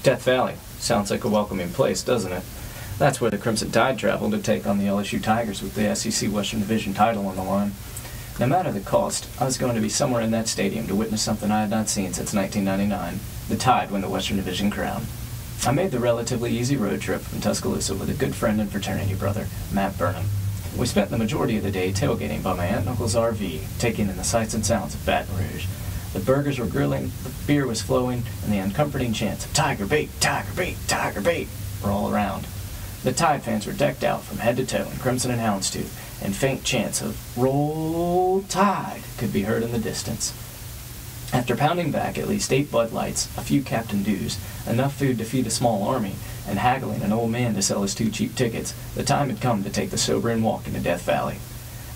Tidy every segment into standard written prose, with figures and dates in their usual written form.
Death Valley. Sounds like a welcoming place, doesn't it? That's where the Crimson Tide traveled to take on the LSU Tigers with the SEC Western Division title on the line. No matter the cost, I was going to be somewhere in that stadium to witness something I had not seen since 1999, the Tide win the Western Division crown. I made the relatively easy road trip from Tuscaloosa with a good friend and fraternity brother, Matt Burnham. We spent the majority of the day tailgating by my Aunt and Uncle's RV, taking in the sights and sounds of Baton Rouge. The burgers were grilling, the beer was flowing, and the uncomforting chants of "Tiger bait, Tiger bait, Tiger bait" were all around. The Tide fans were decked out from head to toe in crimson and houndstooth, and faint chants of "Roll Tide" could be heard in the distance. After pounding back at least 8 Bud Lights, a few Captain Dews, enough food to feed a small army, and haggling an old man to sell his 2 cheap tickets, the time had come to take the sobering walk into Death Valley.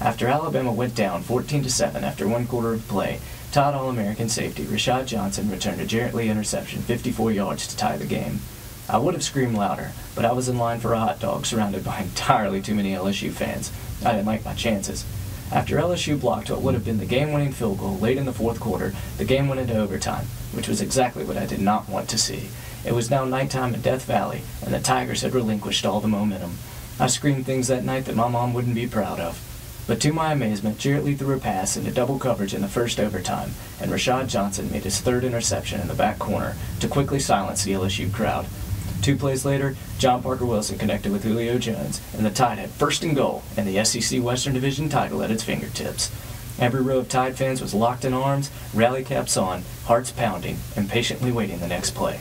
After Alabama went down 14-7 after 1 quarter of play, Todd All-American safety Rashad Johnson returned a Jarrett Lee interception 54 yards to tie the game. I would have screamed louder, but I was in line for a hot dog surrounded by entirely too many LSU fans. I didn't like my chances. After LSU blocked what would have been the game-winning field goal late in the 4th quarter, the game went into overtime, which was exactly what I did not want to see. It was now nighttime in Death Valley, and the Tigers had relinquished all the momentum. I screamed things that night that my mom wouldn't be proud of. But to my amazement, Jarrett Lee threw a pass into double coverage in the first overtime, and Rashad Johnson made his 3rd interception in the back corner to quickly silence the LSU crowd. 2 plays later, John Parker Wilson connected with Julio Jones, and the Tide had 1st and goal and the SEC Western Division title at its fingertips. Every row of Tide fans was locked in arms, rally caps on, hearts pounding, and patiently waiting the next play.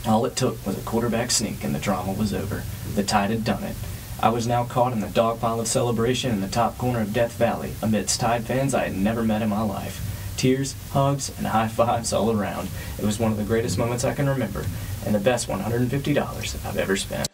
All it took was a quarterback sneak and the drama was over. The Tide had done it. I was now caught in the dog pile of celebration in the top corner of Death Valley amidst Tide fans I had never met in my life. Tears, hugs, and high fives all around. It was one of the greatest moments I can remember, and the best $150 I've ever spent.